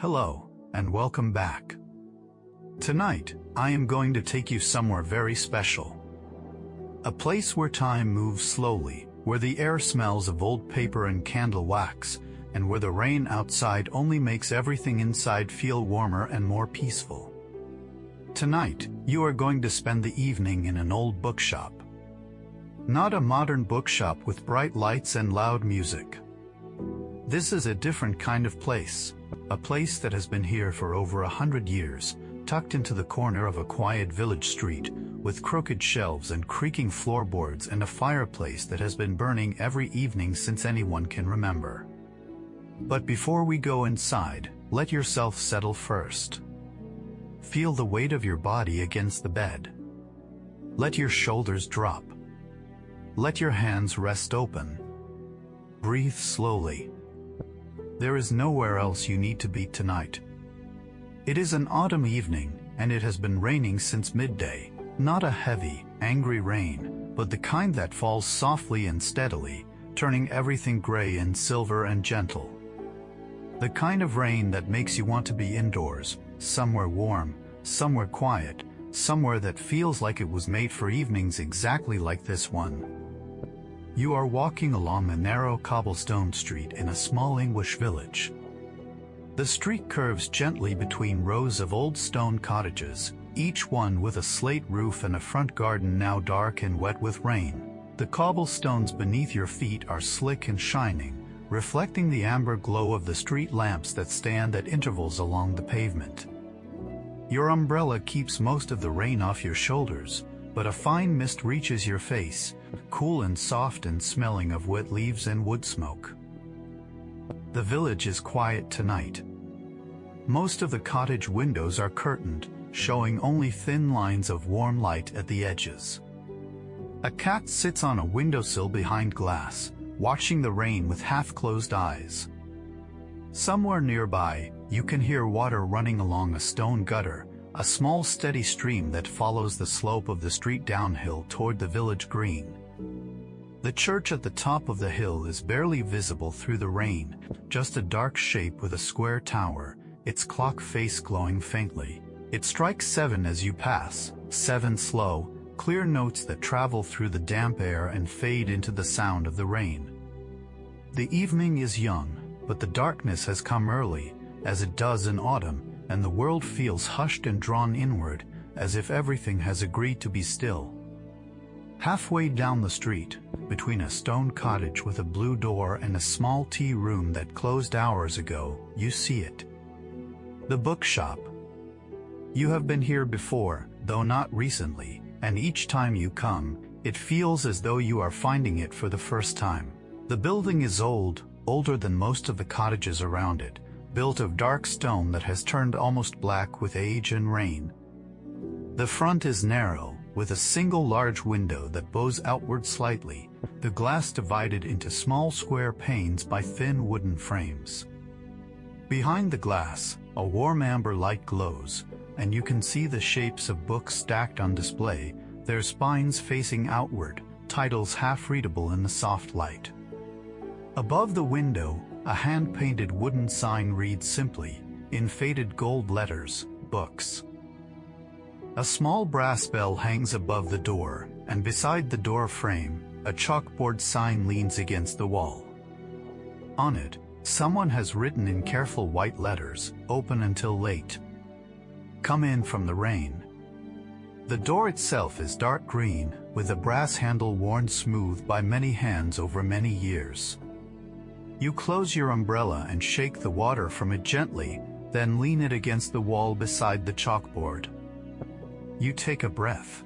Hello, and welcome back. Tonight, I am going to take you somewhere very special. A place where time moves slowly, where the air smells of old paper and candle wax, and where the rain outside only makes everything inside feel warmer and more peaceful. Tonight, you are going to spend the evening in an old bookshop. Not a modern bookshop with bright lights and loud music. This is a different kind of place, a place that has been here for over 100 years, tucked into the corner of a quiet village street, with crooked shelves and creaking floorboards and a fireplace that has been burning every evening since anyone can remember. But before we go inside, let yourself settle first. Feel the weight of your body against the bed. Let your shoulders drop. Let your hands rest open. Breathe slowly. There is nowhere else you need to be tonight. It is an autumn evening, and it has been raining since midday. Not a heavy, angry rain, but the kind that falls softly and steadily, turning everything gray and silver and gentle. The kind of rain that makes you want to be indoors, somewhere warm, somewhere quiet, somewhere that feels like it was made for evenings exactly like this one. You are walking along a narrow cobblestone street in a small English village. The street curves gently between rows of old stone cottages, each one with a slate roof and a front garden now dark and wet with rain. The cobblestones beneath your feet are slick and shining, reflecting the amber glow of the street lamps that stand at intervals along the pavement. Your umbrella keeps most of the rain off your shoulders, but a fine mist reaches your face, cool and soft and smelling of wet leaves and wood smoke. The village is quiet tonight. Most of the cottage windows are curtained, showing only thin lines of warm light at the edges. A cat sits on a windowsill behind glass, watching the rain with half-closed eyes. Somewhere nearby, you can hear water running along a stone gutter, a small steady stream that follows the slope of the street downhill toward the village green. The church at the top of the hill is barely visible through the rain, just a dark shape with a square tower, its clock face glowing faintly. It strikes 7 as you pass, 7 slow, clear notes that travel through the damp air and fade into the sound of the rain. The evening is young, but the darkness has come early, as it does in autumn, and the world feels hushed and drawn inward, as if everything has agreed to be still. Halfway down the street, between a stone cottage with a blue door and a small tea room that closed hours ago, you see it. The bookshop. You have been here before, though not recently, and each time you come, it feels as though you are finding it for the first time. The building is old, older than most of the cottages around it, built of dark stone that has turned almost black with age and rain. The front is narrow, with a single large window that bows outward slightly, the glass divided into small square panes by thin wooden frames. Behind the glass, a warm amber light glows, and you can see the shapes of books stacked on display, their spines facing outward, titles half-readable in the soft light. Above the window, a hand-painted wooden sign reads simply, in faded gold letters, "Books." A small brass bell hangs above the door, and beside the door frame, a chalkboard sign leans against the wall. On it, someone has written in careful white letters, "Open until late. Come in from the rain." The door itself is dark green, with a brass handle worn smooth by many hands over many years. You close your umbrella and shake the water from it gently, then lean it against the wall beside the chalkboard. You take a breath.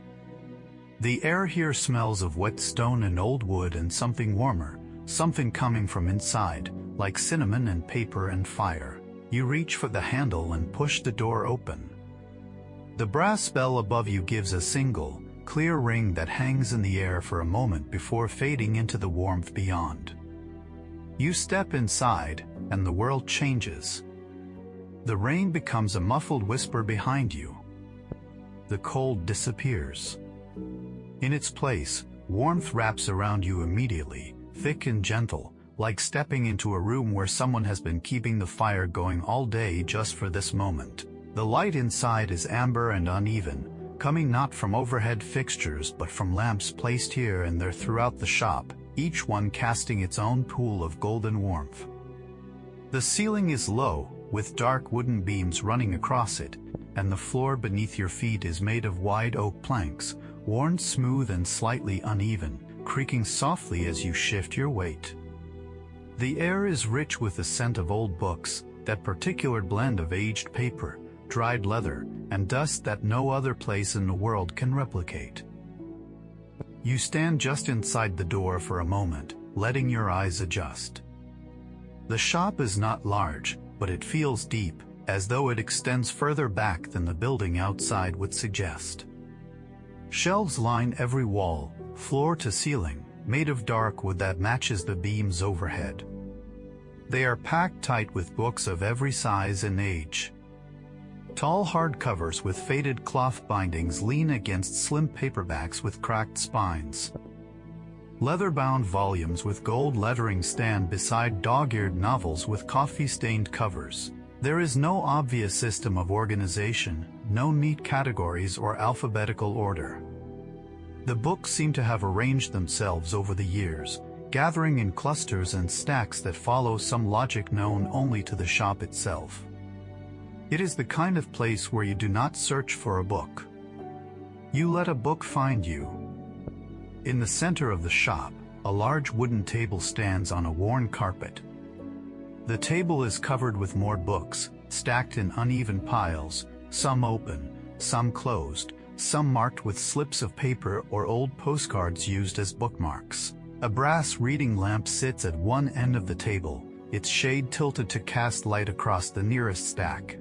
The air here smells of wet stone and old wood and something warmer, something coming from inside, like cinnamon and paper and fire. You reach for the handle and push the door open. The brass bell above you gives a single, clear ring that hangs in the air for a moment before fading into the warmth beyond. You step inside, and the world changes. The rain becomes a muffled whisper behind you. The cold disappears. In its place, warmth wraps around you immediately, thick and gentle, like stepping into a room where someone has been keeping the fire going all day just for this moment. The light inside is amber and uneven, coming not from overhead fixtures but from lamps placed here and there throughout the shop, each one casting its own pool of golden warmth. The ceiling is low, with dark wooden beams running across it, and the floor beneath your feet is made of wide oak planks, worn smooth and slightly uneven, creaking softly as you shift your weight. The air is rich with the scent of old books, that particular blend of aged paper, dried leather, and dust that no other place in the world can replicate. You stand just inside the door for a moment, letting your eyes adjust. The shop is not large, but it feels deep, as though it extends further back than the building outside would suggest. Shelves line every wall, floor to ceiling, made of dark wood that matches the beams overhead. They are packed tight with books of every size and age. Tall hardcovers with faded cloth bindings lean against slim paperbacks with cracked spines. Leather-bound volumes with gold lettering stand beside dog-eared novels with coffee-stained covers. There is no obvious system of organization, no neat categories or alphabetical order. The books seem to have arranged themselves over the years, gathering in clusters and stacks that follow some logic known only to the shop itself. It is the kind of place where you do not search for a book. You let a book find you. In the center of the shop, a large wooden table stands on a worn carpet. The table is covered with more books, stacked in uneven piles, some open, some closed, some marked with slips of paper or old postcards used as bookmarks. A brass reading lamp sits at one end of the table, its shade tilted to cast light across the nearest stack.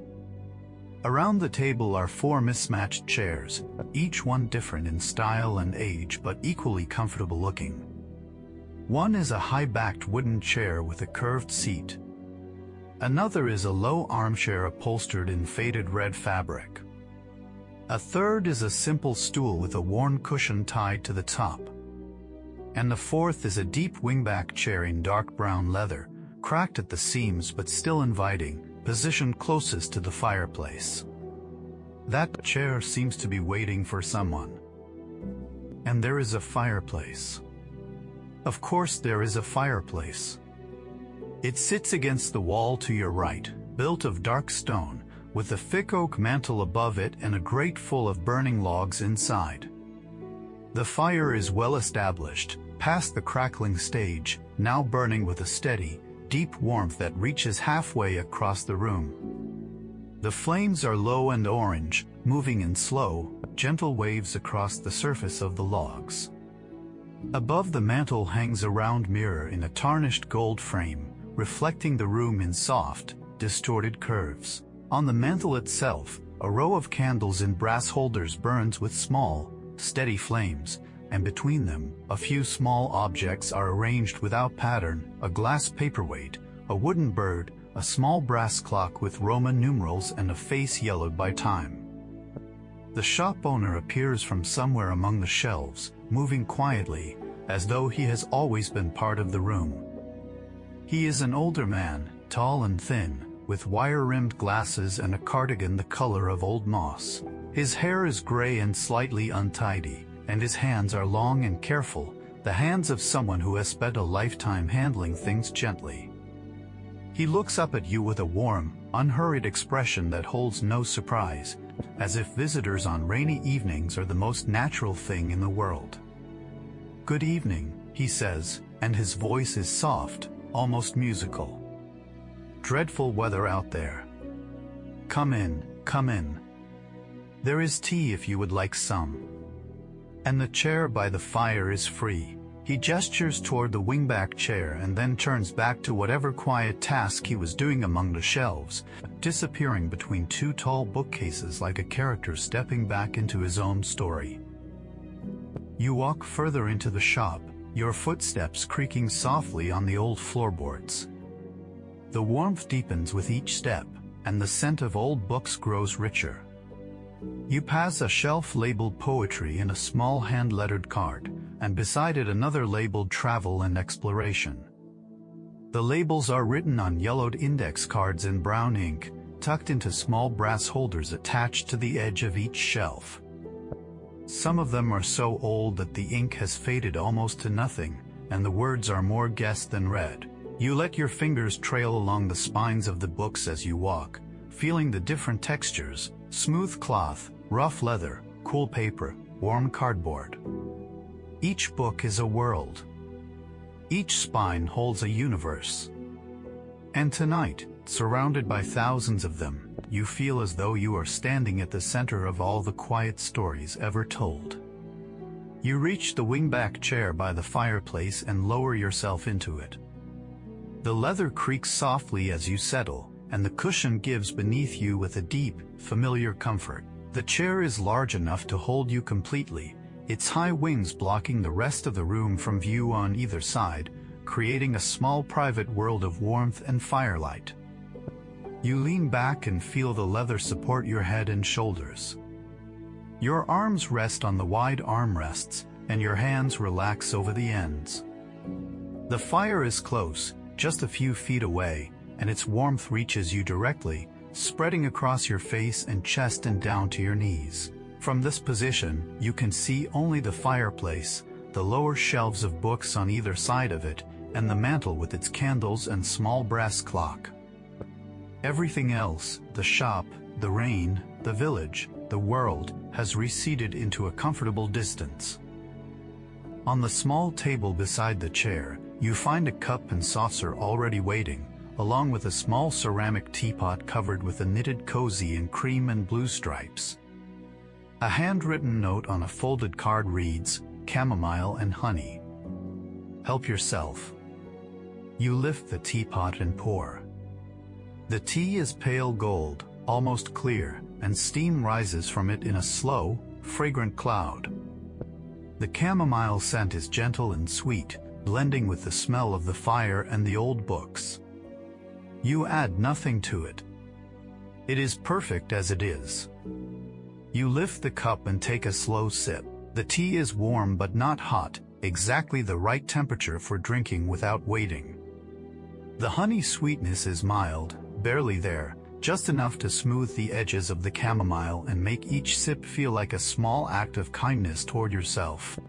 Around the table are 4 mismatched chairs, each one different in style and age but equally comfortable looking. One is a high-backed wooden chair with a curved seat. Another is a low armchair upholstered in faded red fabric. A third is a simple stool with a worn cushion tied to the top. And the fourth is a deep wingback chair in dark brown leather, cracked at the seams but still inviting, positioned closest to the fireplace. That chair seems to be waiting for someone. And there is a fireplace. Of course there is a fireplace. It sits against the wall to your right, built of dark stone, with a thick oak mantel above it and a grate full of burning logs inside. The fire is well established, past the crackling stage, now burning with a steady, deep warmth that reaches halfway across the room. The flames are low and orange, moving in slow, gentle waves across the surface of the logs. Above the mantel hangs a round mirror in a tarnished gold frame, reflecting the room in soft, distorted curves. On the mantel itself, a row of candles in brass holders burns with small, steady flames, and between them, a few small objects are arranged without pattern: a glass paperweight, a wooden bird, a small brass clock with Roman numerals and a face yellowed by time. The shop owner appears from somewhere among the shelves, moving quietly, as though he has always been part of the room. He is an older man, tall and thin, with wire-rimmed glasses and a cardigan the color of old moss. His hair is gray and slightly untidy, and his hands are long and careful, the hands of someone who has spent a lifetime handling things gently. He looks up at you with a warm, unhurried expression that holds no surprise, as if visitors on rainy evenings are the most natural thing in the world. "Good evening," he says, and his voice is soft, almost musical. "Dreadful weather out there. Come in, come in. There is tea if you would like some. And the chair by the fire is free." He gestures toward the wingback chair and then turns back to whatever quiet task he was doing among the shelves, disappearing between 2 tall bookcases like a character stepping back into his own story. You walk further into the shop, your footsteps creaking softly on the old floorboards. The warmth deepens with each step, and the scent of old books grows richer. You pass a shelf labeled poetry and a small hand-lettered card, and beside it another labeled travel and exploration. The labels are written on yellowed index cards in brown ink, tucked into small brass holders attached to the edge of each shelf. Some of them are so old that the ink has faded almost to nothing, and the words are more guessed than read. You let your fingers trail along the spines of the books as you walk, feeling the different textures: smooth cloth, rough leather, cool paper, warm cardboard. Each book is a world. Each spine holds a universe. And tonight, surrounded by thousands of them, you feel as though you are standing at the center of all the quiet stories ever told. You reach the wingback chair by the fireplace and lower yourself into it. The leather creaks softly as you settle, and the cushion gives beneath you with a deep, familiar comfort. The chair is large enough to hold you completely, its high wings blocking the rest of the room from view on either side, creating a small private world of warmth and firelight. You lean back and feel the leather support your head and shoulders. Your arms rest on the wide armrests, and your hands relax over the ends. The fire is close, just a few feet away, and its warmth reaches you directly, spreading across your face and chest and down to your knees. From this position, you can see only the fireplace, the lower shelves of books on either side of it, and the mantel with its candles and small brass clock. Everything else, the shop, the rain, the village, the world, has receded into a comfortable distance. On the small table beside the chair, you find a cup and saucer already waiting, along with a small ceramic teapot covered with a knitted cozy in cream and blue stripes. A handwritten note on a folded card reads, "Chamomile and honey. Help yourself." You lift the teapot and pour. The tea is pale gold, almost clear, and steam rises from it in a slow, fragrant cloud. The chamomile scent is gentle and sweet, blending with the smell of the fire and the old books. You add nothing to it. It is perfect as it is. You lift the cup and take a slow sip. The tea is warm but not hot, exactly the right temperature for drinking without waiting. The honey sweetness is mild, barely there, just enough to smooth the edges of the chamomile and make each sip feel like a small act of kindness toward yourself.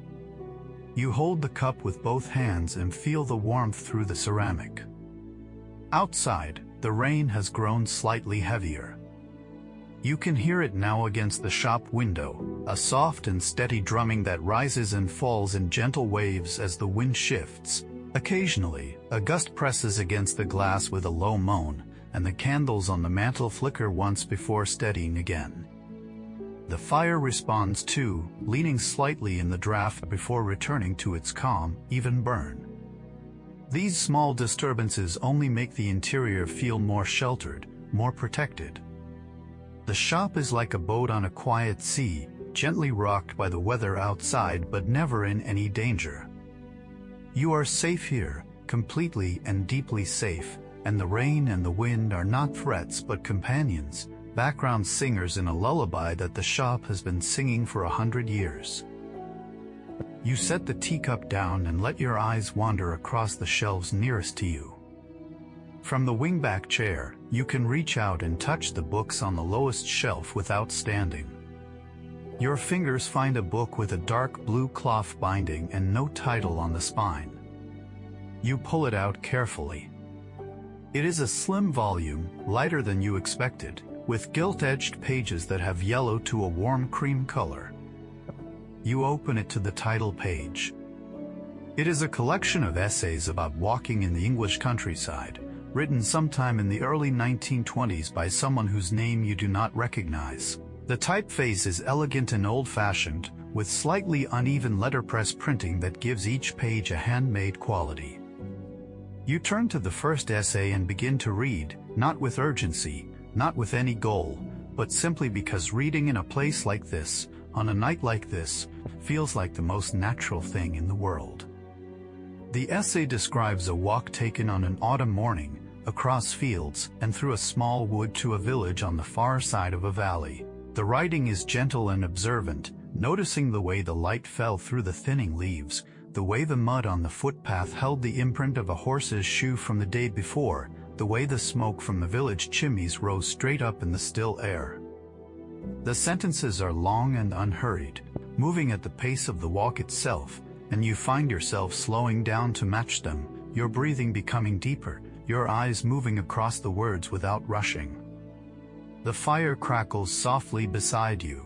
You hold the cup with both hands and feel the warmth through the ceramic. Outside, the rain has grown slightly heavier. You can hear it now against the shop window, a soft and steady drumming that rises and falls in gentle waves as the wind shifts. Occasionally, a gust presses against the glass with a low moan, and the candles on the mantel flicker once before steadying again. The fire responds too, leaning slightly in the draft before returning to its calm, even burn. These small disturbances only make the interior feel more sheltered, more protected. The shop is like a boat on a quiet sea, gently rocked by the weather outside but never in any danger. You are safe here, completely and deeply safe, and the rain and the wind are not threats but companions, background singers in a lullaby that the shop has been singing for 100 years. You set the teacup down and let your eyes wander across the shelves nearest to you. From the wingback chair, you can reach out and touch the books on the lowest shelf without standing. Your fingers find a book with a dark blue cloth binding and no title on the spine. You pull it out carefully. It is a slim volume, lighter than you expected, with gilt-edged pages that have yellowed to a warm cream color. You open it to the title page. It is a collection of essays about walking in the English countryside, written sometime in the early 1920s by someone whose name you do not recognize. The typeface is elegant and old-fashioned, with slightly uneven letterpress printing that gives each page a handmade quality. You turn to the first essay and begin to read, not with urgency, not with any goal, but simply because reading in a place like this, on a night like this, feels like the most natural thing in the world. The essay describes a walk taken on an autumn morning, across fields and through a small wood to a village on the far side of a valley. The writing is gentle and observant, noticing the way the light fell through the thinning leaves, the way the mud on the footpath held the imprint of a horse's shoe from the day before, the way the smoke from the village chimneys rose straight up in the still air. The sentences are long and unhurried, moving at the pace of the walk itself, and you find yourself slowing down to match them, your breathing becoming deeper, your eyes moving across the words without rushing. The fire crackles softly beside you.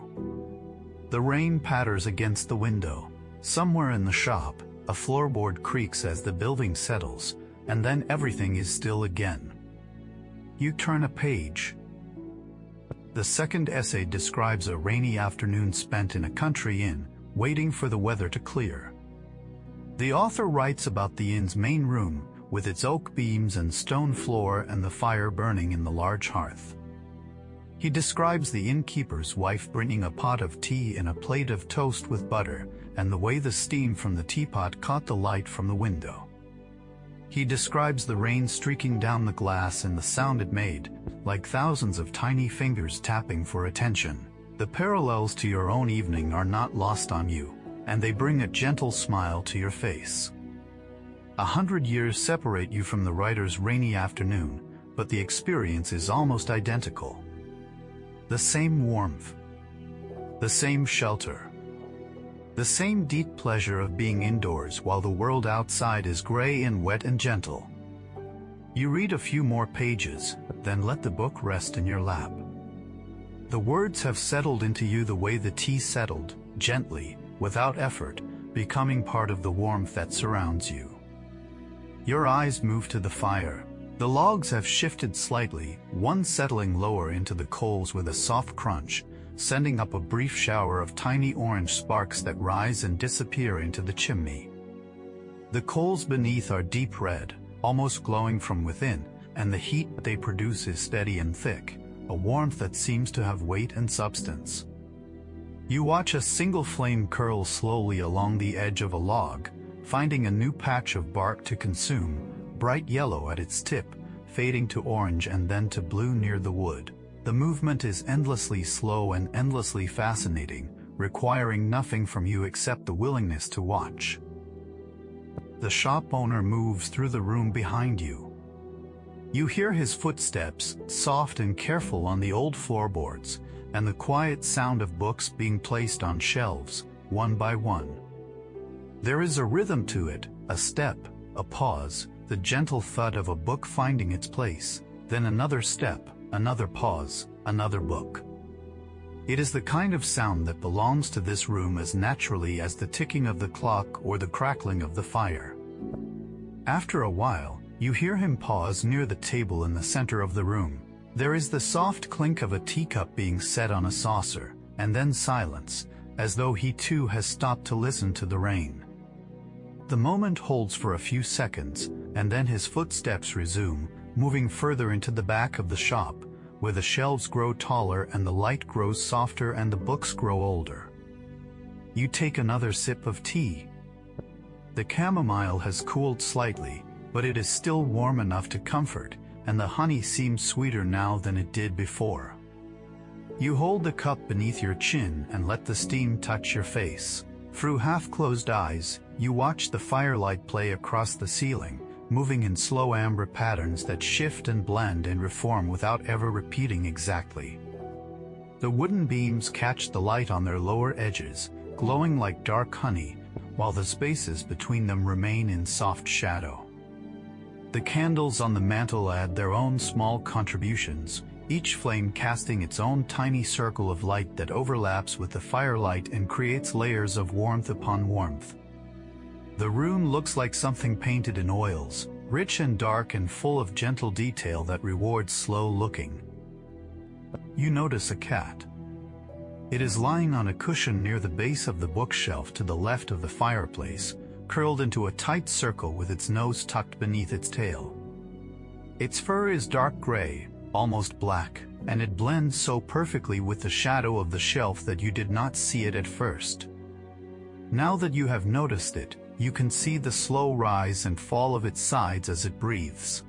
The rain patters against the window. Somewhere in the shop, a floorboard creaks as the building settles, and then everything is still again. You turn a page. The second essay describes a rainy afternoon spent in a country inn, waiting for the weather to clear. The author writes about the inn's main room, with its oak beams and stone floor and the fire burning in the large hearth. He describes the innkeeper's wife bringing a pot of tea and a plate of toast with butter, and the way the steam from the teapot caught the light from the window. He describes the rain streaking down the glass and the sound it made, like thousands of tiny fingers tapping for attention. The parallels to your own evening are not lost on you, and they bring a gentle smile to your face. 100 years separate you from the writer's rainy afternoon, but the experience is almost identical. The same warmth, the same shelter, the same deep pleasure of being indoors while the world outside is gray and wet and gentle. You read a few more pages, then let the book rest in your lap. The words have settled into you the way the tea settled, gently, without effort, becoming part of the warmth that surrounds you. Your eyes move to the fire. The logs have shifted slightly, one settling lower into the coals with a soft crunch, sending up a brief shower of tiny orange sparks that rise and disappear into the chimney. The coals beneath are deep red, almost glowing from within, and the heat they produce is steady and thick, a warmth that seems to have weight and substance. You watch a single flame curl slowly along the edge of a log, finding a new patch of bark to consume, bright yellow at its tip, fading to orange and then to blue near the wood. The movement is endlessly slow and endlessly fascinating, requiring nothing from you except the willingness to watch. The shop owner moves through the room behind you. You hear his footsteps, soft and careful on the old floorboards, and the quiet sound of books being placed on shelves, one by one. There is a rhythm to it, a step, a pause, the gentle thud of a book finding its place, then another step, another pause, another book. It is the kind of sound that belongs to this room as naturally as the ticking of the clock or the crackling of the fire. After a while, you hear him pause near the table in the center of the room. There is the soft clink of a teacup being set on a saucer, and then silence, as though he too has stopped to listen to the rain. The moment holds for a few seconds, and then his footsteps resume, moving further into the back of the shop, where the shelves grow taller and the light grows softer and the books grow older. You take another sip of tea. The chamomile has cooled slightly, but it is still warm enough to comfort, and the honey seems sweeter now than it did before. You hold the cup beneath your chin and let the steam touch your face. Through half-closed eyes, you watch the firelight play across the ceiling, moving in slow amber patterns that shift and blend and reform without ever repeating exactly. The wooden beams catch the light on their lower edges, glowing like dark honey, while the spaces between them remain in soft shadow. The candles on the mantel add their own small contributions, each flame casting its own tiny circle of light that overlaps with the firelight and creates layers of warmth upon warmth. The room looks like something painted in oils, rich and dark and full of gentle detail that rewards slow looking. You notice a cat. It is lying on a cushion near the base of the bookshelf to the left of the fireplace, curled into a tight circle with its nose tucked beneath its tail. Its fur is dark gray, almost black, and it blends so perfectly with the shadow of the shelf that you did not see it at first. Now that you have noticed it, you can see the slow rise and fall of its sides as it breathes.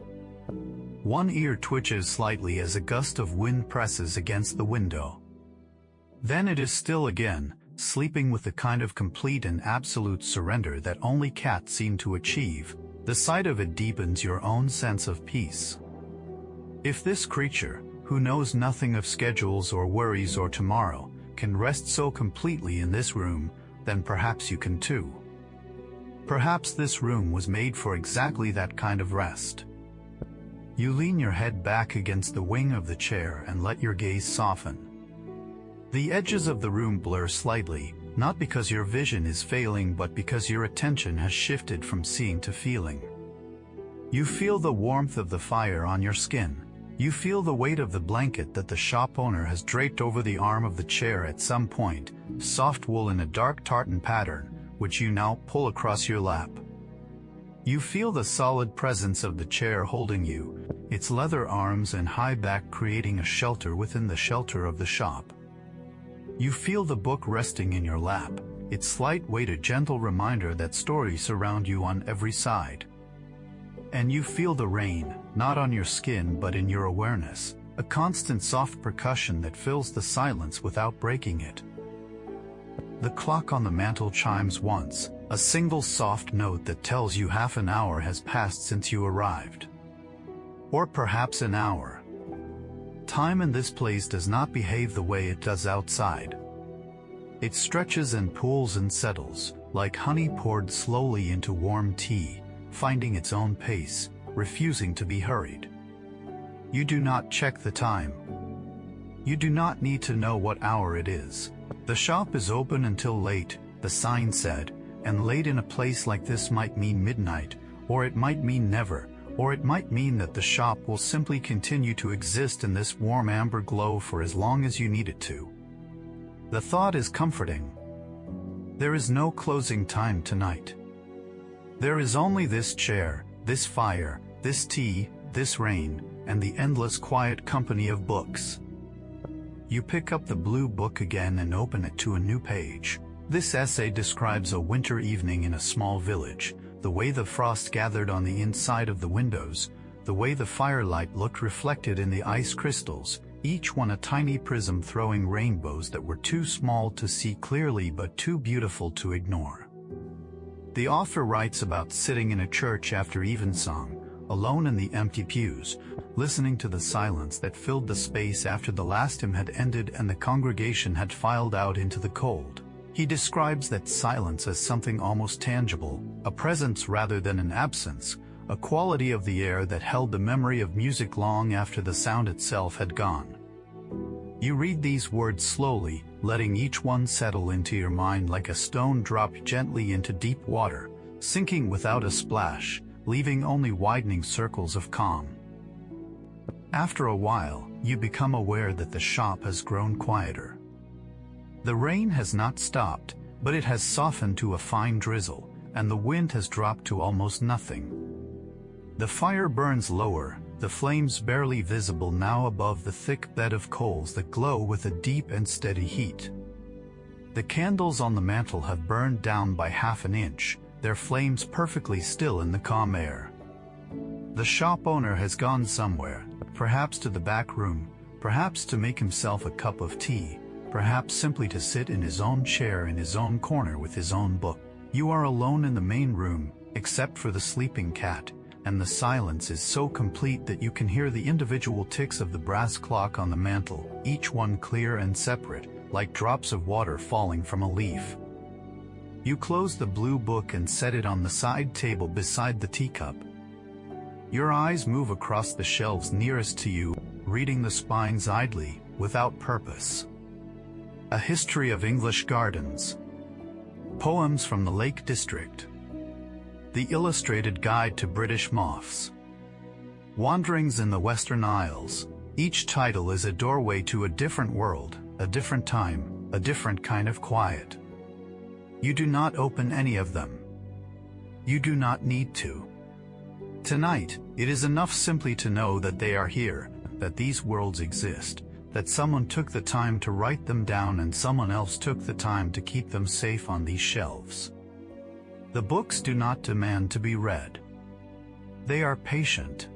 One ear twitches slightly as a gust of wind presses against the window. Then it is still again, sleeping with the kind of complete and absolute surrender that only cats seem to achieve, the sight of it deepens your own sense of peace. If this creature, who knows nothing of schedules or worries or tomorrow, can rest so completely in this room, then perhaps you can too. Perhaps this room was made for exactly that kind of rest. You lean your head back against the wing of the chair and let your gaze soften. The edges of the room blur slightly, not because your vision is failing but because your attention has shifted from seeing to feeling. You feel the warmth of the fire on your skin. You feel the weight of the blanket that the shop owner has draped over the arm of the chair at some point, soft wool in a dark tartan pattern, which you now pull across your lap. You feel the solid presence of the chair holding you, its leather arms and high back creating a shelter within the shelter of the shop. You feel the book resting in your lap, its slight weight a gentle reminder that stories surround you on every side. And you feel the rain, not on your skin but in your awareness, a constant soft percussion that fills the silence without breaking it. The clock on the mantel chimes once, a single soft note that tells you half an hour has passed since you arrived. Or perhaps an hour. Time in this place does not behave the way it does outside. It stretches and pools and settles, like honey poured slowly into warm tea, finding its own pace, refusing to be hurried. You do not check the time. You do not need to know what hour it is. The shop is open until late, the sign said, and late in a place like this might mean midnight, or it might mean never, or it might mean that the shop will simply continue to exist in this warm amber glow for as long as you need it to. The thought is comforting. There is no closing time tonight. There is only this chair, this fire, this tea, this rain, and the endless quiet company of books. You pick up the blue book again and open it to a new page. This essay describes a winter evening in a small village, the way the frost gathered on the inside of the windows, the way the firelight looked reflected in the ice crystals, each one a tiny prism throwing rainbows that were too small to see clearly but too beautiful to ignore. The author writes about sitting in a church after evensong, alone in the empty pews, listening to the silence that filled the space after the last hymn had ended and the congregation had filed out into the cold. He describes that silence as something almost tangible, a presence rather than an absence, a quality of the air that held the memory of music long after the sound itself had gone. You read these words slowly, letting each one settle into your mind like a stone dropped gently into deep water, sinking without a splash, leaving only widening circles of calm. After a while, you become aware that the shop has grown quieter. The rain has not stopped, but it has softened to a fine drizzle, and the wind has dropped to almost nothing. The fire burns lower, the flames barely visible now above the thick bed of coals that glow with a deep and steady heat. The candles on the mantel have burned down by half an inch, their flames perfectly still in the calm air. The shop owner has gone somewhere, perhaps to the back room, perhaps to make himself a cup of tea, perhaps simply to sit in his own chair in his own corner with his own book. You are alone in the main room, except for the sleeping cat, and the silence is so complete that you can hear the individual ticks of the brass clock on the mantel, each one clear and separate, like drops of water falling from a leaf. You close the blue book and set it on the side table beside the teacup. Your eyes move across the shelves nearest to you, reading the spines idly, without purpose. A History of English Gardens. Poems from the Lake District. The Illustrated Guide to British Moths. Wanderings in the Western Isles. Each title is a doorway to a different world, a different time, a different kind of quiet. You do not open any of them. You do not need to. Tonight, it is enough simply to know that they are here, that these worlds exist, that someone took the time to write them down and someone else took the time to keep them safe on these shelves. The books do not demand to be read. They are patient.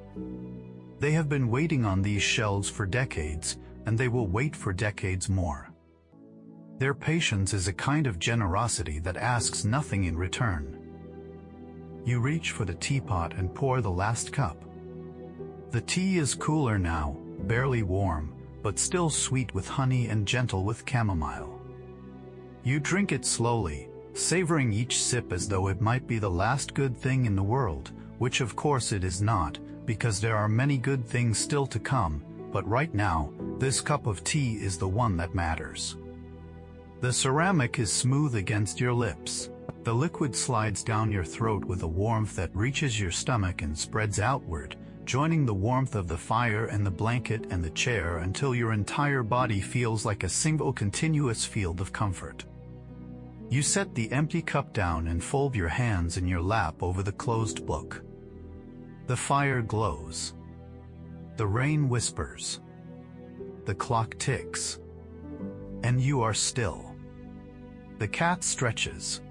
They have been waiting on these shelves for decades, and they will wait for decades more. Their patience is a kind of generosity that asks nothing in return. You reach for the teapot and pour the last cup. The tea is cooler now, barely warm, but still sweet with honey and gentle with chamomile. You drink it slowly, savoring each sip as though it might be the last good thing in the world, which of course it is not, because there are many good things still to come, but right now, this cup of tea is the one that matters. The ceramic is smooth against your lips. The liquid slides down your throat with a warmth that reaches your stomach and spreads outward, joining the warmth of the fire and the blanket and the chair until your entire body feels like a single continuous field of comfort. You set the empty cup down and fold your hands in your lap over the closed book. The fire glows. The rain whispers. The clock ticks. And you are still. The cat stretches.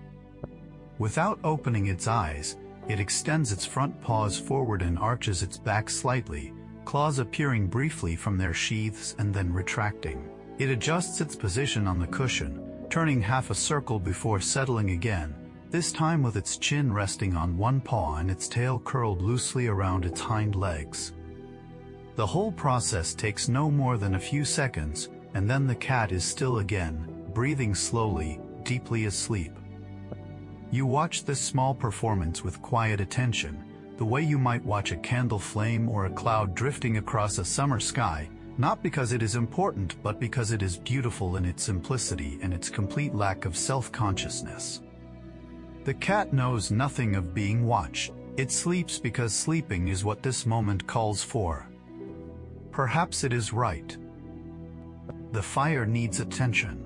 Without opening its eyes, it extends its front paws forward and arches its back slightly, claws appearing briefly from their sheaths and then retracting. It adjusts its position on the cushion, turning half a circle before settling again, this time with its chin resting on one paw and its tail curled loosely around its hind legs. The whole process takes no more than a few seconds, and then the cat is still again, breathing slowly, deeply asleep. You watch this small performance with quiet attention, the way you might watch a candle flame or a cloud drifting across a summer sky, not because it is important but because it is beautiful in its simplicity and its complete lack of self-consciousness. The cat knows nothing of being watched. It sleeps because sleeping is what this moment calls for. Perhaps it is right. The fire needs attention.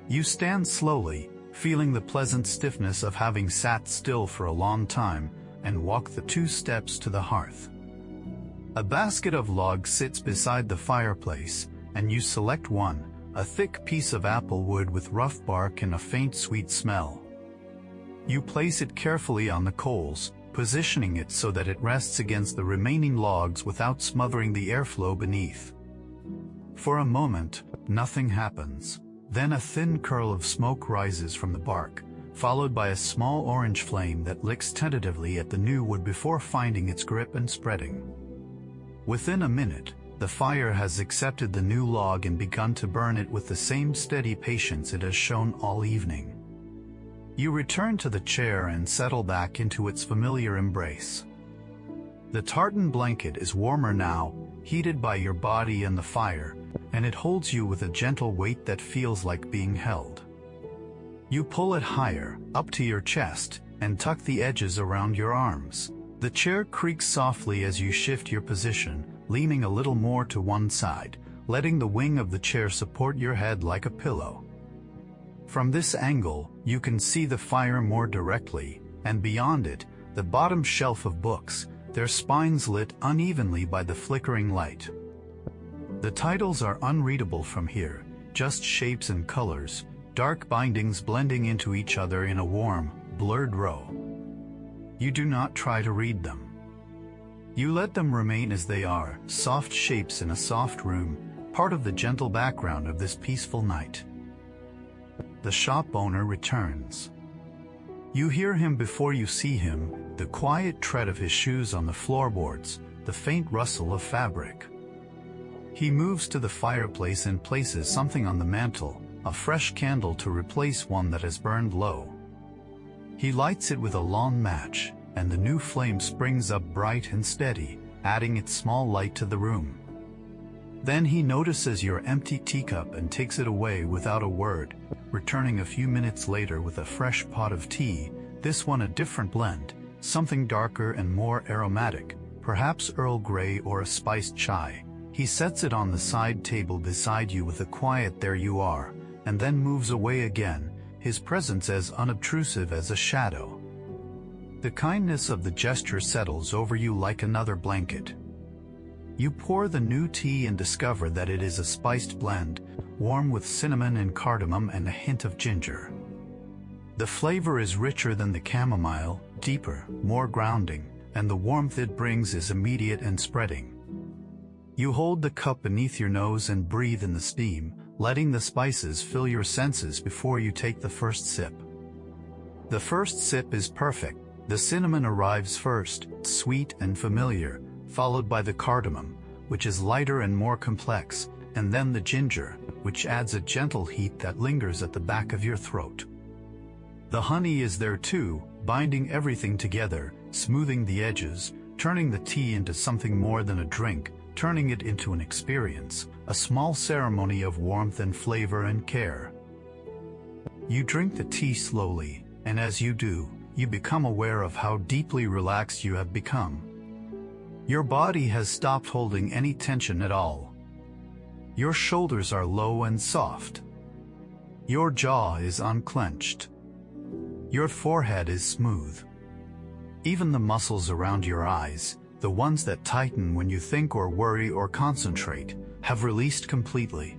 You stand slowly, feeling the pleasant stiffness of having sat still for a long time, and walk the 2 steps to the hearth. A basket of logs sits beside the fireplace, and you select one, a thick piece of apple wood with rough bark and a faint sweet smell. You place it carefully on the coals, positioning it so that it rests against the remaining logs without smothering the airflow beneath. For a moment, nothing happens. Then a thin curl of smoke rises from the bark, followed by a small orange flame that licks tentatively at the new wood before finding its grip and spreading. Within a minute, the fire has accepted the new log and begun to burn it with the same steady patience it has shown all evening. You return to the chair and settle back into its familiar embrace. The tartan blanket is warmer now, heated by your body and the fire, and it holds you with a gentle weight that feels like being held. You pull it higher, up to your chest, and tuck the edges around your arms. The chair creaks softly as you shift your position, leaning a little more to one side, letting the wing of the chair support your head like a pillow. From this angle, you can see the fire more directly, and beyond it, the bottom shelf of books, their spines lit unevenly by the flickering light. The titles are unreadable from here, just shapes and colors, dark bindings blending into each other in a warm, blurred row. You do not try to read them. You let them remain as they are, soft shapes in a soft room, part of the gentle background of this peaceful night. The shop owner returns. You hear him before you see him, the quiet tread of his shoes on the floorboards, the faint rustle of fabric. He moves to the fireplace and places something on the mantel, a fresh candle to replace one that has burned low. He lights it with a long match, and the new flame springs up bright and steady, adding its small light to the room. Then he notices your empty teacup and takes it away without a word, returning a few minutes later with a fresh pot of tea, this one a different blend, something darker and more aromatic, perhaps Earl Grey or a spiced chai. He sets it on the side table beside you with a quiet "there you are," and then moves away again, his presence as unobtrusive as a shadow. The kindness of the gesture settles over you like another blanket. You pour the new tea and discover that it is a spiced blend, warm with cinnamon and cardamom and a hint of ginger. The flavor is richer than the chamomile, deeper, more grounding, and the warmth it brings is immediate and spreading. You hold the cup beneath your nose and breathe in the steam, letting the spices fill your senses before you take the first sip. The first sip is perfect. The cinnamon arrives first, sweet and familiar, followed by the cardamom, which is lighter and more complex, and then the ginger, which adds a gentle heat that lingers at the back of your throat. The honey is there too, binding everything together, smoothing the edges, turning the tea into something more than a drink, turning it into an experience, a small ceremony of warmth and flavor and care. You drink the tea slowly, and as you do, you become aware of how deeply relaxed you have become. Your body has stopped holding any tension at all. Your shoulders are low and soft. Your jaw is unclenched. Your forehead is smooth. Even the muscles around your eyes, the ones that tighten when you think or worry or concentrate, have released completely.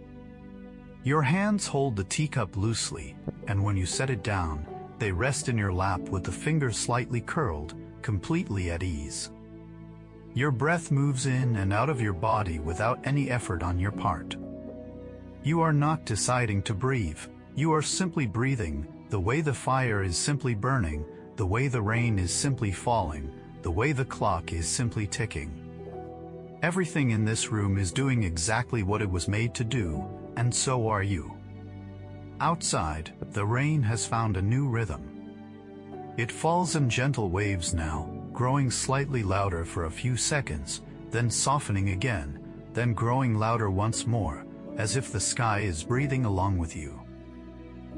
Your hands hold the teacup loosely, and when you set it down, they rest in your lap with the fingers slightly curled, completely at ease. Your breath moves in and out of your body without any effort on your part. You are not deciding to breathe. You are simply breathing, the way the fire is simply burning, the way the rain is simply falling, the way the clock is simply ticking. Everything in this room is doing exactly what it was made to do, and so are you. Outside, the rain has found a new rhythm. It falls in gentle waves now, growing slightly louder for a few seconds, then softening again, then growing louder once more, as if the sky is breathing along with you.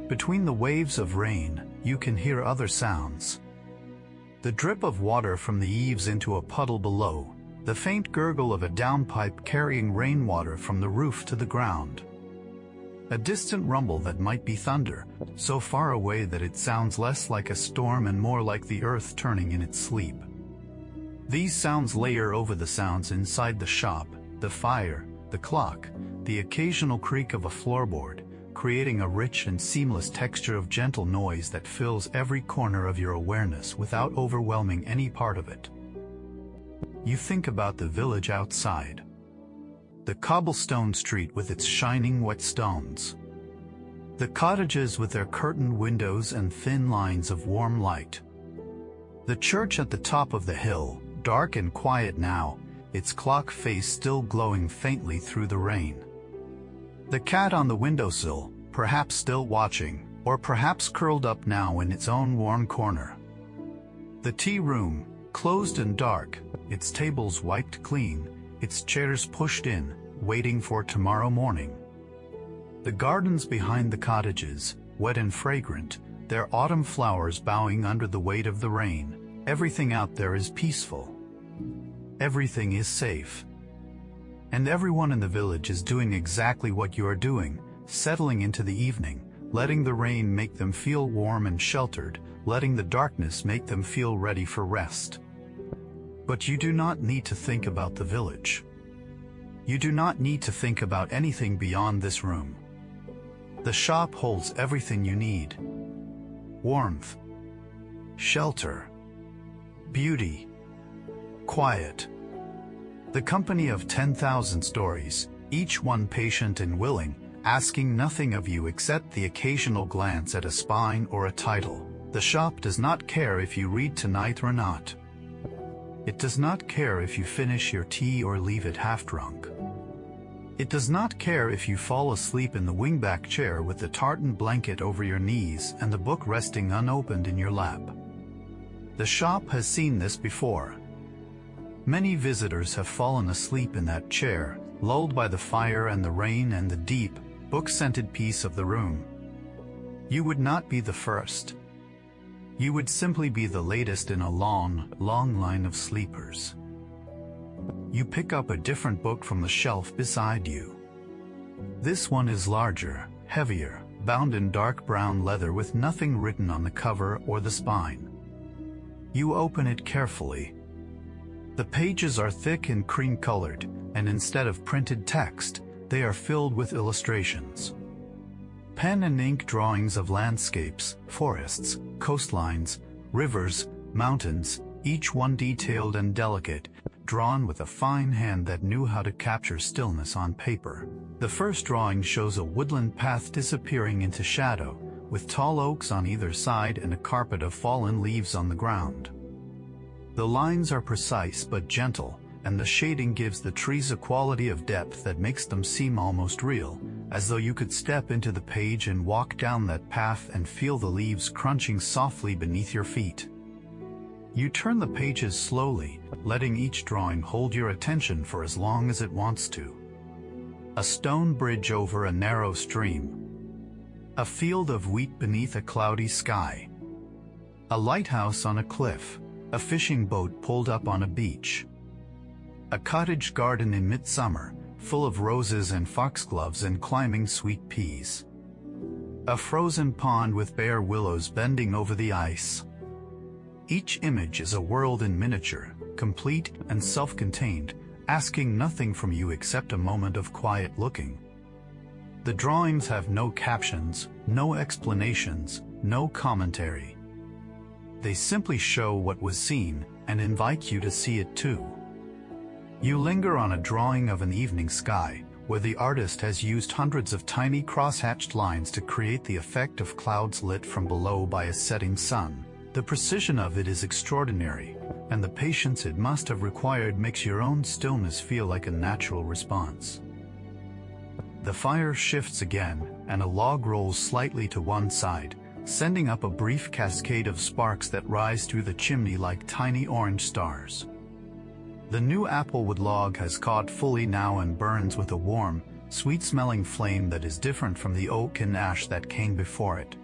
Between the waves of rain, you can hear other sounds. The drip of water from the eaves into a puddle below, the faint gurgle of a downpipe carrying rainwater from the roof to the ground. A distant rumble that might be thunder, so far away that it sounds less like a storm and more like the earth turning in its sleep. These sounds layer over the sounds inside the shop, the fire, the clock, the occasional creak of a floorboard, creating a rich and seamless texture of gentle noise that fills every corner of your awareness without overwhelming any part of it. You think about the village outside. The cobblestone street with its shining wet stones. The cottages with their curtained windows and thin lines of warm light. The church at the top of the hill, dark and quiet now, its clock face still glowing faintly through the rain. The cat on the windowsill, perhaps still watching, or perhaps curled up now in its own warm corner. The tea room, closed and dark, its tables wiped clean, its chairs pushed in, waiting for tomorrow morning. The gardens behind the cottages, wet and fragrant, their autumn flowers bowing under the weight of the rain. Everything out there is peaceful. Everything is safe. And everyone in the village is doing exactly what you are doing, settling into the evening, letting the rain make them feel warm and sheltered, letting the darkness make them feel ready for rest. But you do not need to think about the village. You do not need to think about anything beyond this room. The shop holds everything you need. Warmth, shelter, beauty, quiet. The company of 10,000 stories, each one patient and willing, asking nothing of you except the occasional glance at a spine or a title. The shop does not care if you read tonight or not. It does not care if you finish your tea or leave it half-drunk. It does not care if you fall asleep in the wingback chair with the tartan blanket over your knees and the book resting unopened in your lap. The shop has seen this before. Many visitors have fallen asleep in that chair, lulled by the fire and the rain and the deep, book-scented peace of the room. You would not be the first. You would simply be the latest in a long, long line of sleepers. You pick up a different book from the shelf beside you. This one is larger, heavier, bound in dark brown leather with nothing written on the cover or the spine. You open it carefully. The pages are thick and cream-colored, and instead of printed text, they are filled with illustrations. Pen and ink drawings of landscapes, forests, coastlines, rivers, mountains, each one detailed and delicate, drawn with a fine hand that knew how to capture stillness on paper. The first drawing shows a woodland path disappearing into shadow, with tall oaks on either side and a carpet of fallen leaves on the ground. The lines are precise but gentle, and the shading gives the trees a quality of depth that makes them seem almost real, as though you could step into the page and walk down that path and feel the leaves crunching softly beneath your feet. You turn the pages slowly, letting each drawing hold your attention for as long as it wants to. A stone bridge over a narrow stream. A field of wheat beneath a cloudy sky. A lighthouse on a cliff. A fishing boat pulled up on a beach. A cottage garden in midsummer, full of roses and foxgloves and climbing sweet peas. A frozen pond with bare willows bending over the ice. Each image is a world in miniature, complete and self-contained, asking nothing from you except a moment of quiet looking. The drawings have no captions, no explanations, no commentary. They simply show what was seen and invite you to see it too. You linger on a drawing of an evening sky, where the artist has used hundreds of tiny cross-hatched lines to create the effect of clouds lit from below by a setting sun. The precision of it is extraordinary, and the patience it must have required makes your own stillness feel like a natural response. The fire shifts again, and a log rolls slightly to one side, sending up a brief cascade of sparks that rise through the chimney like tiny orange stars. The new applewood log has caught fully now and burns with a warm, sweet-smelling flame that is different from the oak and ash that came before it.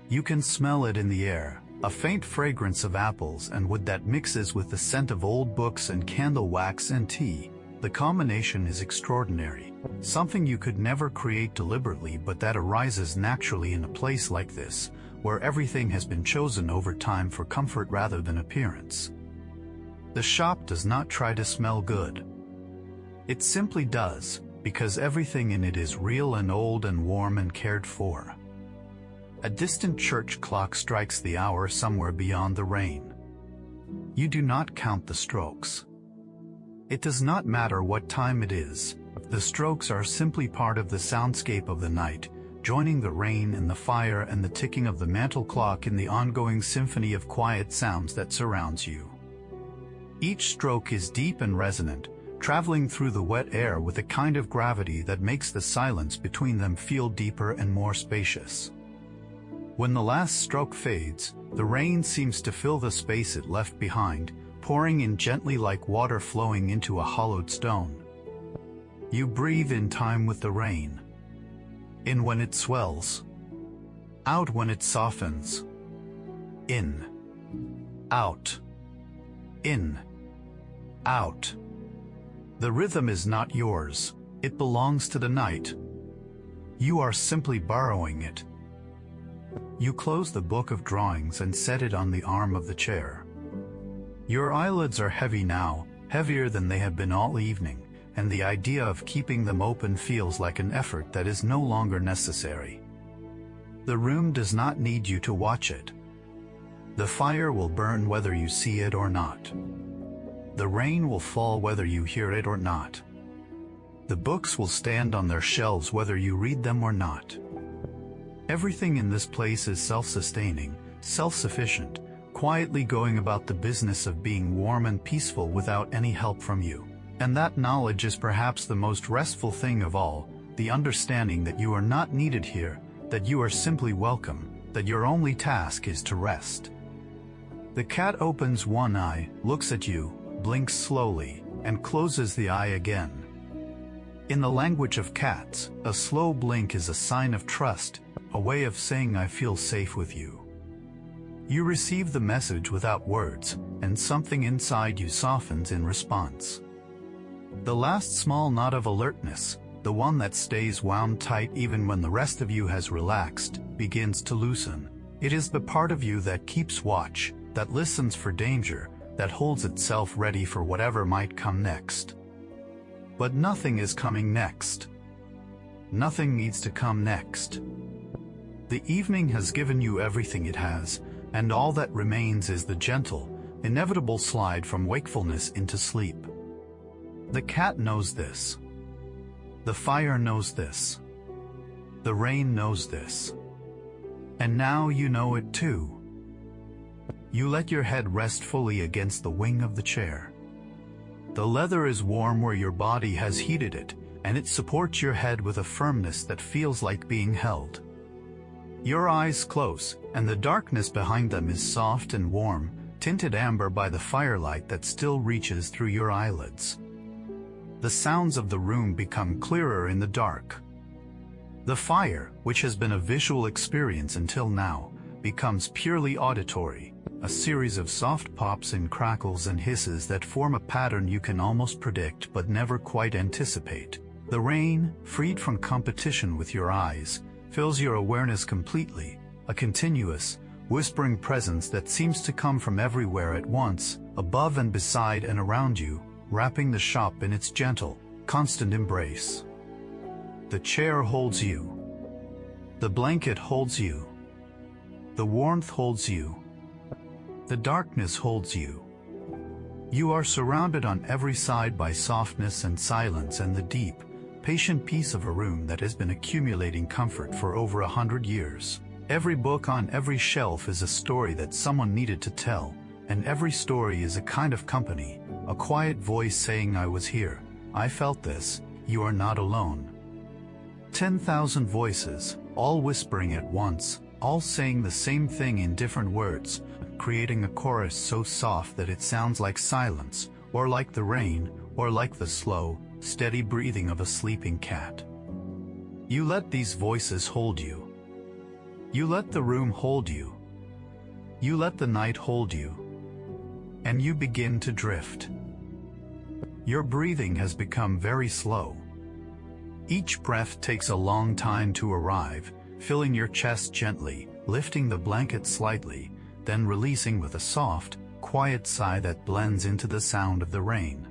You can smell it in the air, a faint fragrance of apples and wood that mixes with the scent of old books and candle wax and tea. The combination is extraordinary, something you could never create deliberately but that arises naturally in a place like this, where everything has been chosen over time for comfort rather than appearance. The shop does not try to smell good. It simply does, because everything in it is real and old and warm and cared for. A distant church clock strikes the hour somewhere beyond the rain. You do not count the strokes. It does not matter what time it is. The strokes are simply part of the soundscape of the night, joining the rain and the fire and the ticking of the mantel clock in the ongoing symphony of quiet sounds that surrounds you. Each stroke is deep and resonant, traveling through the wet air with a kind of gravity that makes the silence between them feel deeper and more spacious. When the last stroke fades, the rain seems to fill the space it left behind, pouring in gently like water flowing into a hollowed stone. You breathe in time with the rain. In when it swells. Out when it softens. In. Out. In. Out. The rhythm is not yours. It belongs to the night. You are simply borrowing it. You close the book of drawings and set it on the arm of the chair. Your eyelids are heavy now, heavier than they have been all evening, and the idea of keeping them open feels like an effort that is no longer necessary. The room does not need you to watch it. The fire will burn whether you see it or not. The rain will fall whether you hear it or not. The books will stand on their shelves whether you read them or not. Everything in this place is self-sustaining, self-sufficient, quietly going about the business of being warm and peaceful without any help from you. And that knowledge is perhaps the most restful thing of all, the understanding that you are not needed here, that you are simply welcome, that your only task is to rest. The cat opens one eye, looks at you, blinks slowly, and closes the eye again. In the language of cats, a slow blink is a sign of trust, a way of saying I feel safe with you. You receive the message without words, and something inside you softens in response. The last small knot of alertness, the one that stays wound tight even when the rest of you has relaxed, begins to loosen. It is the part of you that keeps watch, that listens for danger, that holds itself ready for whatever might come next. But nothing is coming next. Nothing needs to come next. The evening has given you everything it has, and all that remains is the gentle, inevitable slide from wakefulness into sleep. The cat knows this. The fire knows this. The rain knows this. And now you know it too. You let your head rest fully against the wing of the chair. The leather is warm where your body has heated it, and it supports your head with a firmness that feels like being held. Your eyes close, and the darkness behind them is soft and warm, tinted amber by the firelight that still reaches through your eyelids. The sounds of the room become clearer in the dark. The fire, which has been a visual experience until now, becomes purely auditory, a series of soft pops and crackles and hisses that form a pattern you can almost predict but never quite anticipate. The rain, freed from competition with your eyes, fills your awareness completely, a continuous, whispering presence that seems to come from everywhere at once, above and beside and around you, wrapping the shop in its gentle, constant embrace. The chair holds you. The blanket holds you. The warmth holds you. The darkness holds you. You are surrounded on every side by softness and silence and the deep, patient peace of a room that has been accumulating comfort for over 100 years. Every book on every shelf is a story that someone needed to tell, and every story is a kind of company, a quiet voice saying, "I was here, I felt this, you are not alone." 10,000 voices, all whispering at once, all saying the same thing in different words, creating a chorus so soft that it sounds like silence, or like the rain, or like the slow, steady breathing of a sleeping cat. You let these voices hold you. You let the room hold you. You let the night hold you. And you begin to drift. Your breathing has become very slow. Each breath takes a long time to arrive, filling your chest gently, lifting the blanket slightly, then releasing with a soft, quiet sigh that blends into the sound of the rain.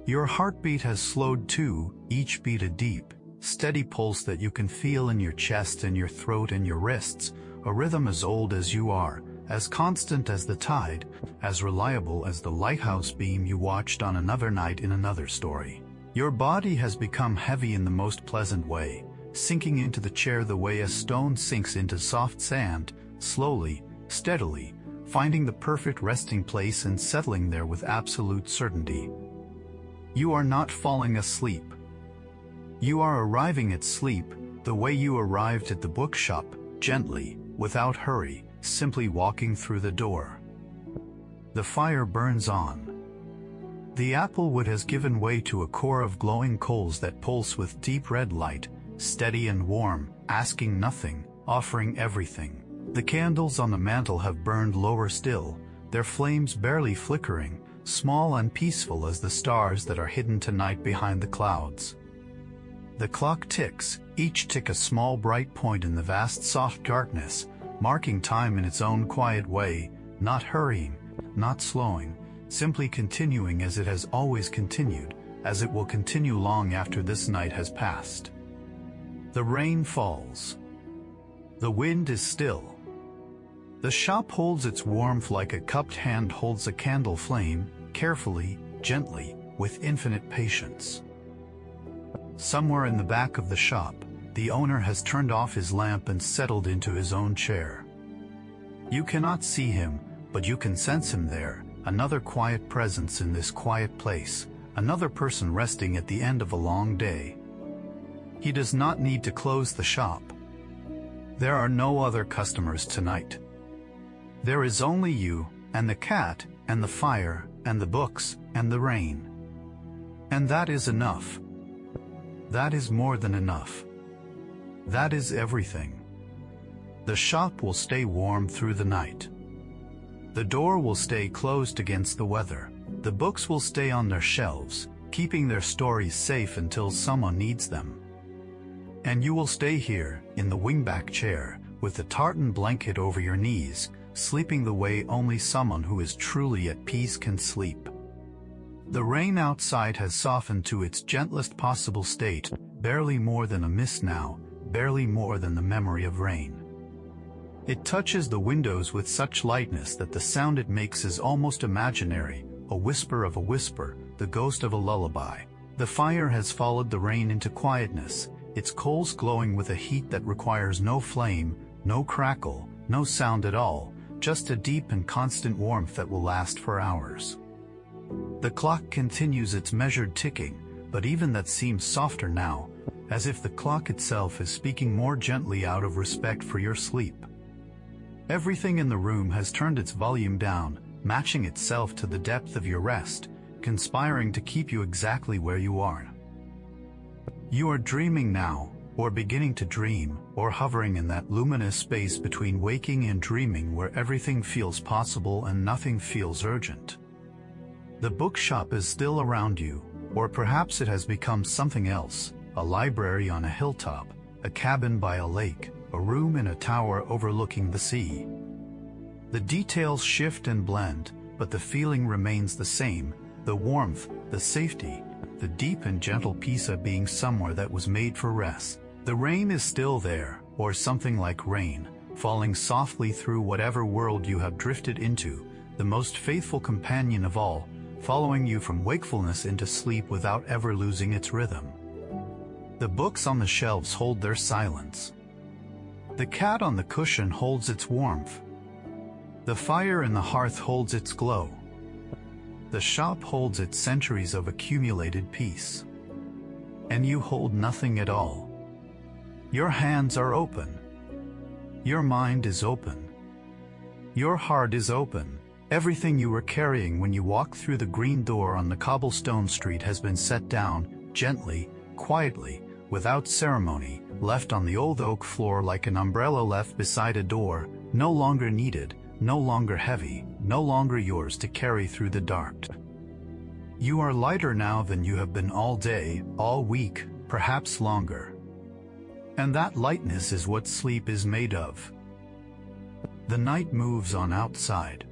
Your heartbeat has slowed too, each beat a deep, steady pulse that you can feel in your chest and your throat and your wrists, a rhythm as old as you are, as constant as the tide, as reliable as the lighthouse beam you watched on another night in another story. Your body has become heavy in the most pleasant way, sinking into the chair the way a stone sinks into soft sand, slowly, steadily, finding the perfect resting place and settling there with absolute certainty. You are not falling asleep. You are arriving at sleep, the way you arrived at the bookshop, gently, without hurry, simply walking through the door. The fire burns on. The apple wood has given way to a core of glowing coals that pulse with deep red light, steady and warm, asking nothing, offering everything. The candles on the mantel have burned lower still, their flames barely flickering, small and peaceful as the stars that are hidden tonight behind the clouds. The clock ticks, each tick a small bright point in the vast soft darkness, marking time in its own quiet way, not hurrying, not slowing, simply continuing as it has always continued, as it will continue long after this night has passed. The rain falls. The wind is still. The shop holds its warmth like a cupped hand holds a candle flame, carefully, gently, with infinite patience. Somewhere in the back of the shop, the owner has turned off his lamp and settled into his own chair. You cannot see him, but you can sense him there, another quiet presence in this quiet place, another person resting at the end of a long day. He does not need to close the shop. There are no other customers tonight. There is only you, and the cat, and the fire, and the books, and the rain. And that is enough. That is more than enough. That is everything. The shop will stay warm through the night. The door will stay closed against the weather. The books will stay on their shelves, keeping their stories safe until someone needs them. And you will stay here, in the wingback chair, with the tartan blanket over your knees, sleeping the way only someone who is truly at peace can sleep. The rain outside has softened to its gentlest possible state, barely more than a mist now, barely more than the memory of rain. It touches the windows with such lightness that the sound it makes is almost imaginary, a whisper of a whisper, the ghost of a lullaby. The fire has followed the rain into quietness, its coals glowing with a heat that requires no flame, no crackle, no sound at all, just a deep and constant warmth that will last for hours. The clock continues its measured ticking, but even that seems softer now, as if the clock itself is speaking more gently out of respect for your sleep. Everything in the room has turned its volume down, matching itself to the depth of your rest, conspiring to keep you exactly where you are. You are dreaming now, or beginning to dream, or hovering in that luminous space between waking and dreaming where everything feels possible and nothing feels urgent. The bookshop is still around you, or perhaps it has become something else, a library on a hilltop, a cabin by a lake, a room in a tower overlooking the sea. The details shift and blend, but the feeling remains the same, the warmth, the safety, the deep and gentle peace of being somewhere that was made for rest. The rain is still there, or something like rain, falling softly through whatever world you have drifted into, the most faithful companion of all, following you from wakefulness into sleep without ever losing its rhythm. The books on the shelves hold their silence. The cat on the cushion holds its warmth. The fire in the hearth holds its glow. The shop holds its centuries of accumulated peace. And you hold nothing at all. Your hands are open. Your mind is open. Your heart is open. Everything you were carrying when you walked through the green door on the cobblestone street has been set down, gently, quietly, without ceremony, left on the old oak floor like an umbrella left beside a door, no longer needed, no longer heavy, no longer yours to carry through the dark. You are lighter now than you have been all day, all week, perhaps longer. And that lightness is what sleep is made of. The night moves on outside.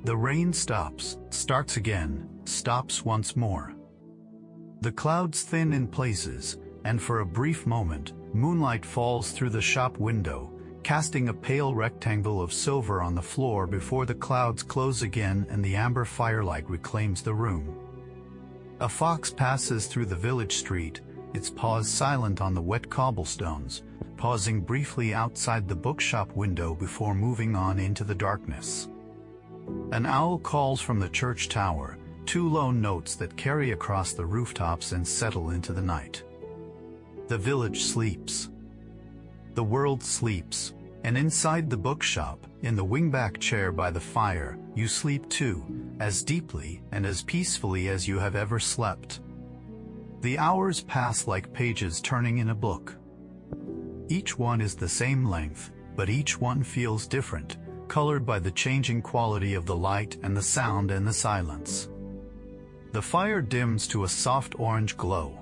The rain stops, starts again, stops once more. The clouds thin in places, and for a brief moment, moonlight falls through the shop window, casting a pale rectangle of silver on the floor before the clouds close again and the amber firelight reclaims the room. A fox passes through the village street, its paws silent on the wet cobblestones, pausing briefly outside the bookshop window before moving on into the darkness. An owl calls from the church tower, two lone notes that carry across the rooftops and settle into the night. The village sleeps. The world sleeps, and inside the bookshop, in the wingback chair by the fire, you sleep too, as deeply and as peacefully as you have ever slept. The hours pass like pages turning in a book. Each one is the same length, but each one feels different, colored by the changing quality of the light and the sound and the silence. The fire dims to a soft orange glow.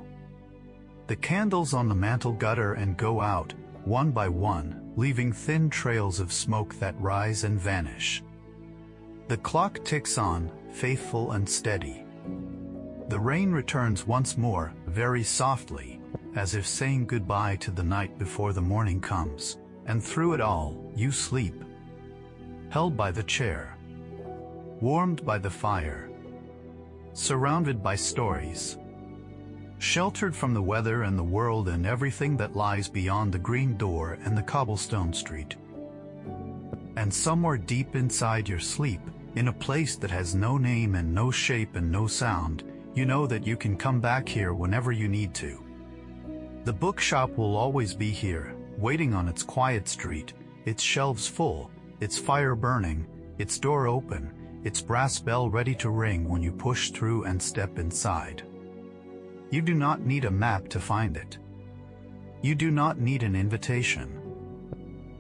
The candles on the mantel gutter and go out, one by one, leaving thin trails of smoke that rise and vanish. The clock ticks on, faithful and steady. The rain returns once more, very softly, as if saying goodbye to the night before the morning comes, and through it all, you sleep. Held by the chair, warmed by the fire, surrounded by stories, sheltered from the weather and the world and everything that lies beyond the green door and the cobblestone street. And somewhere deep inside your sleep, in a place that has no name and no shape and no sound, you know that you can come back here whenever you need to. The bookshop will always be here, waiting on its quiet street, its shelves full, its fire burning, its door open, its brass bell ready to ring when you push through and step inside. You do not need a map to find it. You do not need an invitation.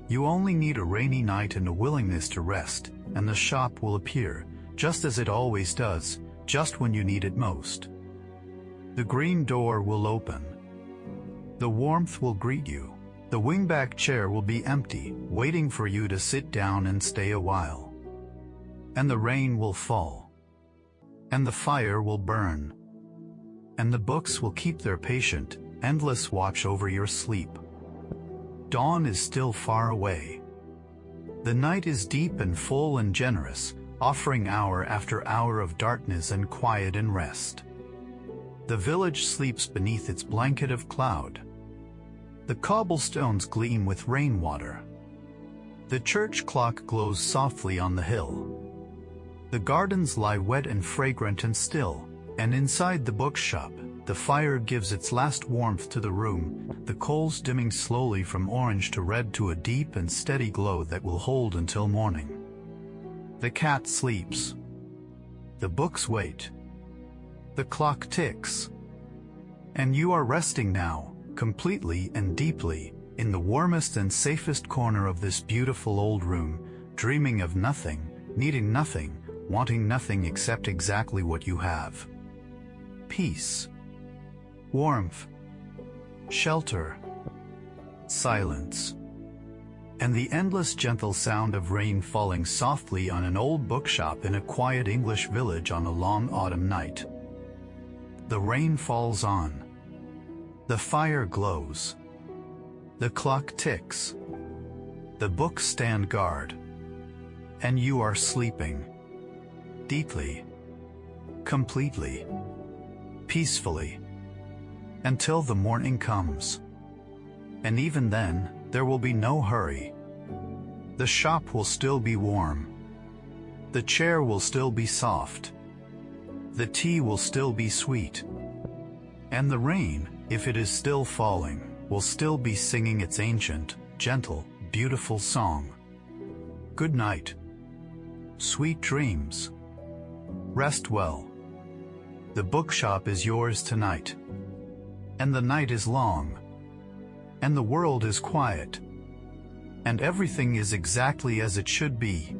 You only need a rainy night and a willingness to rest, and the shop will appear, just as it always does, just when you need it most. The green door will open. The warmth will greet you. The wingback chair will be empty, waiting for you to sit down and stay a while. And the rain will fall. And the fire will burn. And the books will keep their patient, endless watch over your sleep. Dawn is still far away. The night is deep and full and generous, offering hour after hour of darkness and quiet and rest. The village sleeps beneath its blanket of cloud. The cobblestones gleam with rainwater. The church clock glows softly on the hill. The gardens lie wet and fragrant and still, and inside the bookshop, the fire gives its last warmth to the room, the coals dimming slowly from orange to red to a deep and steady glow that will hold until morning. The cat sleeps. The books wait. The clock ticks. And you are resting now, completely and deeply, in the warmest and safest corner of this beautiful old room, dreaming of nothing, needing nothing, wanting nothing except exactly what you have. Peace. Warmth. Shelter. Silence. And the endless gentle sound of rain falling softly on an old bookshop in a quiet English village on a long autumn night. The rain falls on. The fire glows. The clock ticks. The books stand guard. And you are sleeping. Deeply. Completely. Peacefully. Until the morning comes. And even then, there will be no hurry. The shop will still be warm. The chair will still be soft. The tea will still be sweet. And the rain, if it is still falling, will still be singing its ancient, gentle, beautiful song. Good night. Sweet dreams. Rest well. The bookshop is yours tonight. And the night is long. And the world is quiet. And everything is exactly as it should be.